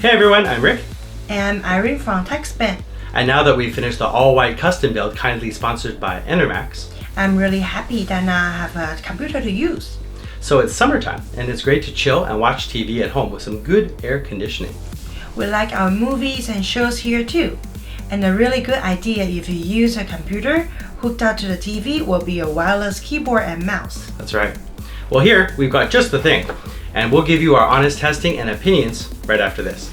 Hey everyone, I'm Rick. And Irene from Techspin. And now that we've finished the all-white custom build, kindly sponsored by Enermax, I'm really happy that I have a computer to use. So it's summertime, and it's great to chill and watch TV at home with some good air conditioning. We like our movies and shows here too. And a really good idea if you use a computer hooked up to the TV will be a wireless keyboard and mouse. That's right. Well, here we've got just the thing, and we'll give you our honest testing and opinions right after this.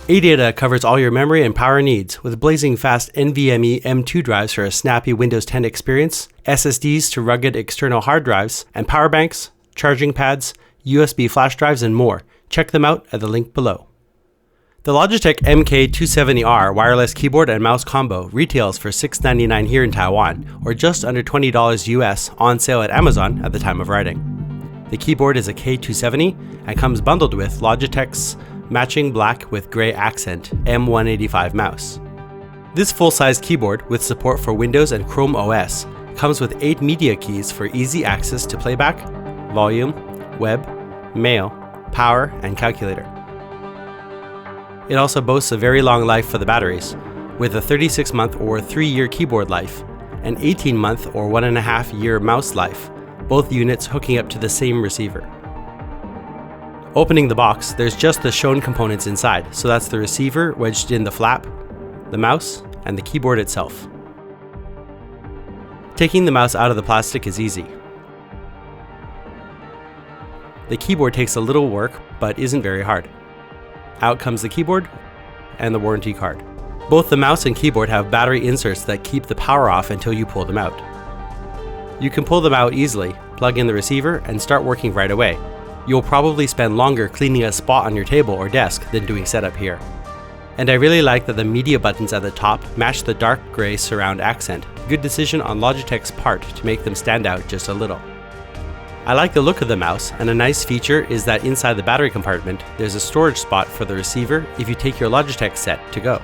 ADATA covers all your memory and power needs with blazing fast NVMe M2 drives for a snappy Windows 10 experience, SSDs to rugged external hard drives, and power banks, charging pads, USB flash drives, and more. Check them out at the link below. The Logitech MK270 wireless keyboard and mouse combo retails for $6.99 here in Taiwan, or just under $20 US on sale at Amazon at the time of writing. The keyboard is a K270 and comes bundled with Logitech's matching black with gray accent M185 mouse. This full-size keyboard with support for Windows and Chrome OS comes with 8 media keys for easy access to playback, volume, web, mail, power, and calculator. It also boasts a very long life for the batteries, with a 36-month or 3-year keyboard life, an 18-month or 1.5-year mouse life, both units hooking up to the same receiver. Opening the box, there's just the shown components inside, so that's the receiver wedged in the flap, the mouse, and the keyboard itself. Taking the mouse out of the plastic is easy. The keyboard takes a little work, but isn't very hard. Out comes the keyboard and the warranty card. Both the mouse and keyboard have battery inserts that keep the power off until you pull them out. You can pull them out easily, plug in the receiver, and start working right away. You'll probably spend longer cleaning a spot on your table or desk than doing setup here. And I really like that the media buttons at the top match the dark gray surround accent. Good decision on Logitech's part to make them stand out just a little. I like the look of the mouse, and a nice feature is that inside the battery compartment, there's a storage spot for the receiver if you take your Logitech set to go.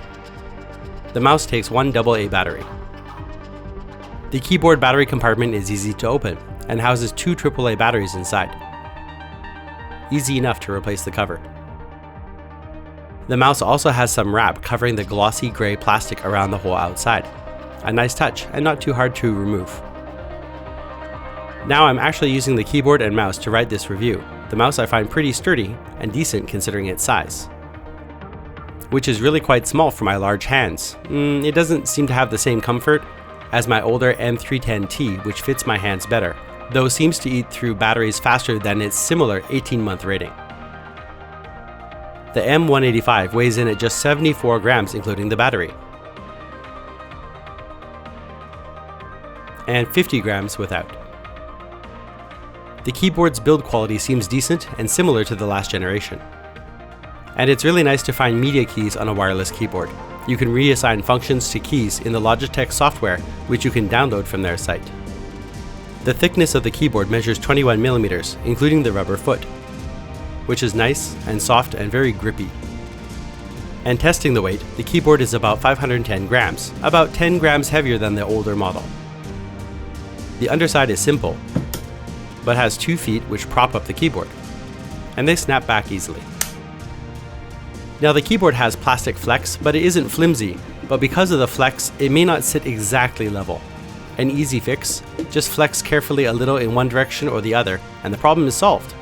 The mouse takes one AA battery. The keyboard battery compartment is easy to open and houses 2 AAA batteries inside. Easy enough to replace the cover. The mouse also has some wrap covering the glossy gray plastic around the whole outside. A nice touch and not too hard to remove. Now I'm actually using the keyboard and mouse to write this review. The mouse I find pretty sturdy and decent considering its size, which is really quite small for my large hands. It doesn't seem to have the same comfort as my older M310T, which fits my hands better, though seems to eat through batteries faster than its similar 18-month rating. The M185 weighs in at just 74 grams including the battery, and 50 grams without. The keyboard's build quality seems decent and similar to the last generation. And it's really nice to find media keys on a wireless keyboard. You can reassign functions to keys in the Logitech software, which you can download from their site. The thickness of the keyboard measures 21 millimeters, including the rubber foot, which is nice and soft and very grippy. And testing the weight, the keyboard is about 510 grams, about 10 grams heavier than the older model. The underside is simple, but has 2 feet which prop up the keyboard, and they snap back easily. Now the keyboard has plastic flex, but it isn't flimsy, but because of the flex, it may not sit exactly level. An easy fix, just flex carefully a little in one direction or the other, and the problem is solved.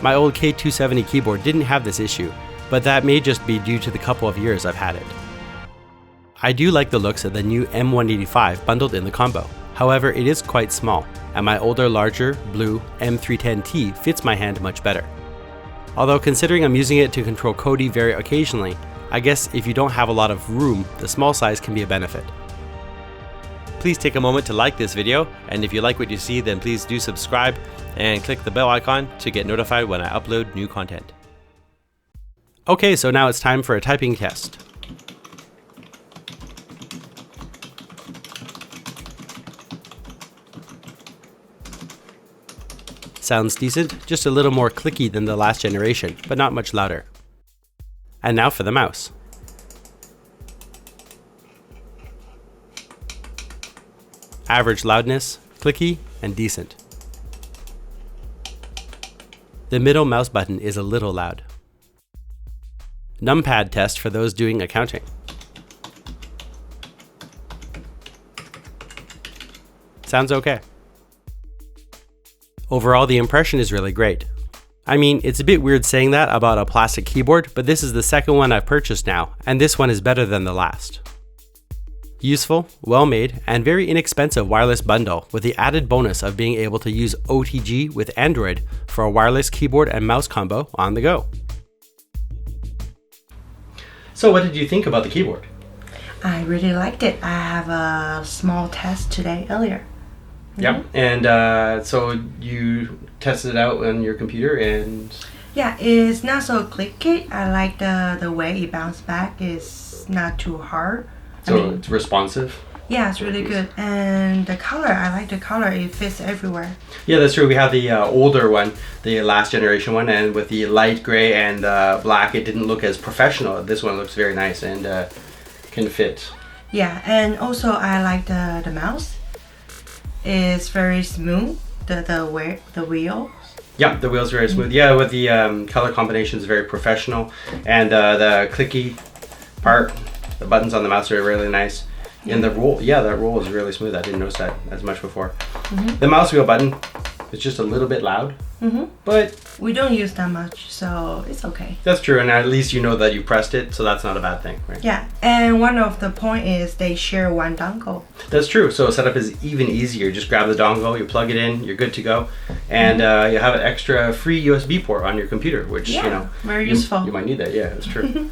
My old K270 keyboard didn't have this issue, but that may just be due to the couple of years I've had it. I do like the looks of the new M185 bundled in the combo. However, it is quite small, and my older, larger, blue M310T fits my hand much better. Although considering I'm using it to control Kodi very occasionally, I guess if you don't have a lot of room, the small size can be a benefit. Please take a moment to like this video, and if you like what you see, then please do subscribe and click the bell icon to get notified when I upload new content. Okay, so now it's time for a typing test. Sounds decent, just a little more clicky than the last generation, but not much louder. And now for the mouse. average loudness, clicky, and decent. The middle mouse button is a little loud. Numpad test for those doing accounting. Sounds okay. Overall, the impression is really great. I mean, it's a bit weird saying that about a plastic keyboard, but this is the second one I've purchased now, and this one is better than the last. Useful, well-made, and very inexpensive wireless bundle with the added bonus of being able to use OTG with Android for a wireless keyboard and mouse combo on the go. So what did you think about the keyboard? I really liked it. I have a small test today earlier. Yep, and so you tested it out on your computer and... Yeah, it's not so clicky. I like the way it bounced back. It's not too hard. So it's responsive? Yeah, it's really good. And the color, I like the color. It fits everywhere. Yeah, that's true. We have the older one, the last generation one, and with the light gray and black, it didn't look as professional. This one looks very nice and can fit. Yeah, and also I like the mouse. It's very smooth. The wheel. Yeah, the wheel's very smooth. Yeah, with the color combinations, very professional, and the clicky part. The buttons on the mouse are really nice. Yeah. And the roll, that roll is really smooth. I didn't notice that as much before. The mouse wheel button is just a little bit loud, but we don't use that much, so it's okay. That's true, and at least you know that you pressed it, so that's not a bad thing, right? Yeah, and one of the point is they share one dongle. That's true, so setup is even easier. Just grab the dongle, you plug it in, you're good to go, and you have an extra free USB port on your computer, which, very useful. You might need that, yeah, that's true.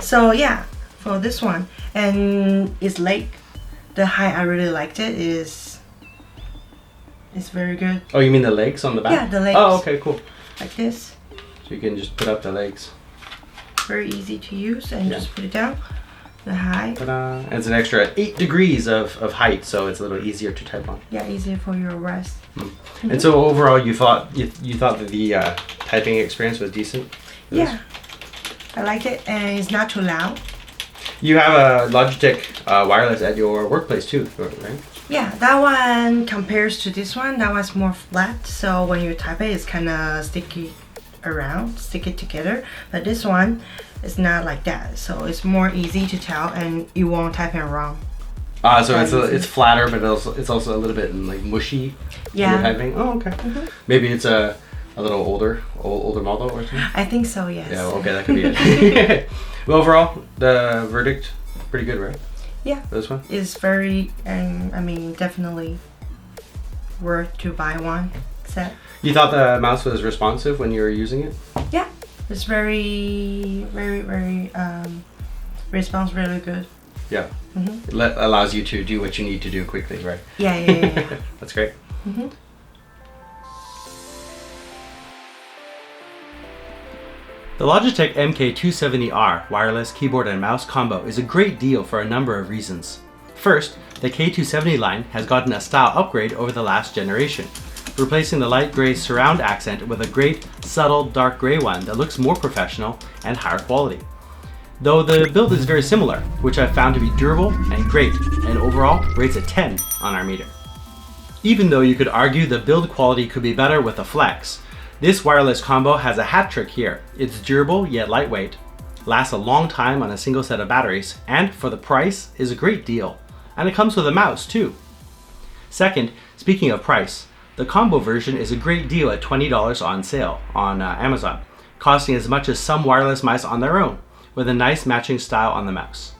So yeah, for this one, and it's leg. The height, I really liked it. It's very good. Oh, you mean the legs on the back? Yeah, the legs. Oh, okay, cool. Like this. So you can just put up the legs. Very easy to use, and just put it down. The height. Ta-da. And it's an extra 8 degrees of height, so it's a little easier to type on. Yeah, easier for your rest. And so overall, you thought that the typing experience was decent? Yeah, I like it, and it's not too loud. You have a Logitech wireless at your workplace too, right? Yeah, that one compares to this one. That one's more flat, so when you type it, it's kind of stick it together. But this one is not like that, so it's more easy to tell, and you won't type it wrong. So it's flatter, but it's also a little bit like mushy. Yeah. When you're typing. Oh, okay. Maybe it's a little older model or something. I think so. Yes. Yeah. Okay, that could be it. Well, overall, the verdict pretty good, right? Yeah. This one is very, definitely worth to buy one set. You thought the mouse was responsive when you were using it? Yeah, it's very, very, very response really good. Yeah. It allows you to do what you need to do quickly, right? Yeah. That's great. The Logitech MK270R wireless keyboard and mouse combo is a great deal for a number of reasons. First, the K270 line has gotten a style upgrade over the last generation, replacing the light gray surround accent with a great, subtle dark gray one that looks more professional and higher quality. Though the build is very similar, which I've found to be durable and great, and overall rates a 10 on our meter. Even though you could argue the build quality could be better with a flex, this wireless combo has a hat trick here. It's durable yet lightweight, lasts a long time on a single set of batteries, and for the price is a great deal. And it comes with a mouse too. Second, speaking of price, the combo version is a great deal at $20 on sale on Amazon, costing as much as some wireless mice on their own, with a nice matching style on the mouse.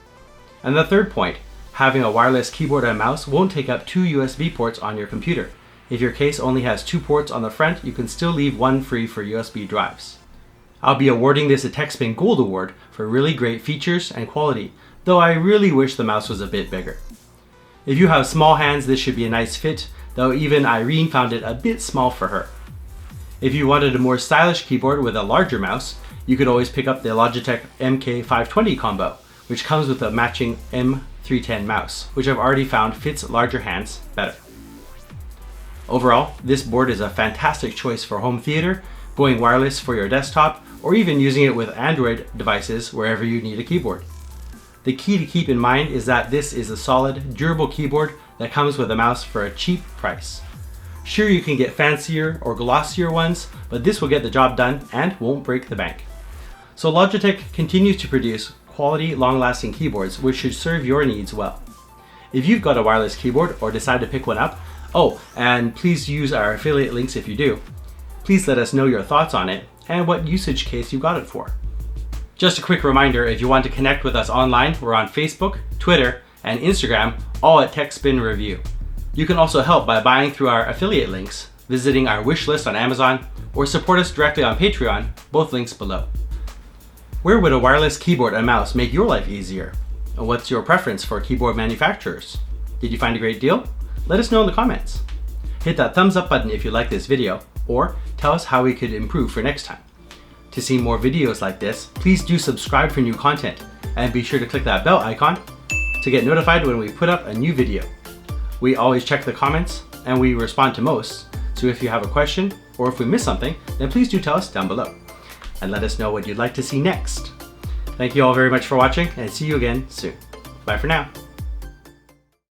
And the third point, having a wireless keyboard and mouse won't take up 2 USB ports on your computer. If your case only has 2 ports on the front, you can still leave one free for USB drives. I'll be awarding this a Techspin Gold Award for really great features and quality, though I really wish the mouse was a bit bigger. If you have small hands, this should be a nice fit, though even Irene found it a bit small for her. If you wanted a more stylish keyboard with a larger mouse, you could always pick up the Logitech MK270 combo, which comes with a matching M310 mouse, which I've already found fits larger hands better. Overall, this board is a fantastic choice for home theater, going wireless for your desktop, or even using it with Android devices wherever you need a keyboard. The key to keep in mind is that this is a solid, durable keyboard that comes with a mouse for a cheap price. Sure, you can get fancier or glossier ones, but this will get the job done and won't break the bank. So Logitech continues to produce quality, long-lasting keyboards which should serve your needs well. If you've got a wireless keyboard or decide to pick one up, oh, and please use our affiliate links if you do, please let us know your thoughts on it and what usage case you got it for. Just a quick reminder, if you want to connect with us online, we're on Facebook, Twitter, and Instagram, all at Techspin Review. You can also help by buying through our affiliate links, visiting our wish list on Amazon, or support us directly on Patreon, both links below. Where would a wireless keyboard and mouse make your life easier? And what's your preference for keyboard manufacturers? Did you find a great deal? Let us know in the comments. Hit that thumbs up button if you like this video, or tell us how we could improve for next time. To see more videos like this, please do subscribe for new content, and be sure to click that bell icon to get notified when we put up a new video. We always check the comments, and we respond to most, so if you have a question, or if we miss something, then please do tell us down below, and let us know what you'd like to see next. Thank you all very much for watching, and see you again soon. Bye for now.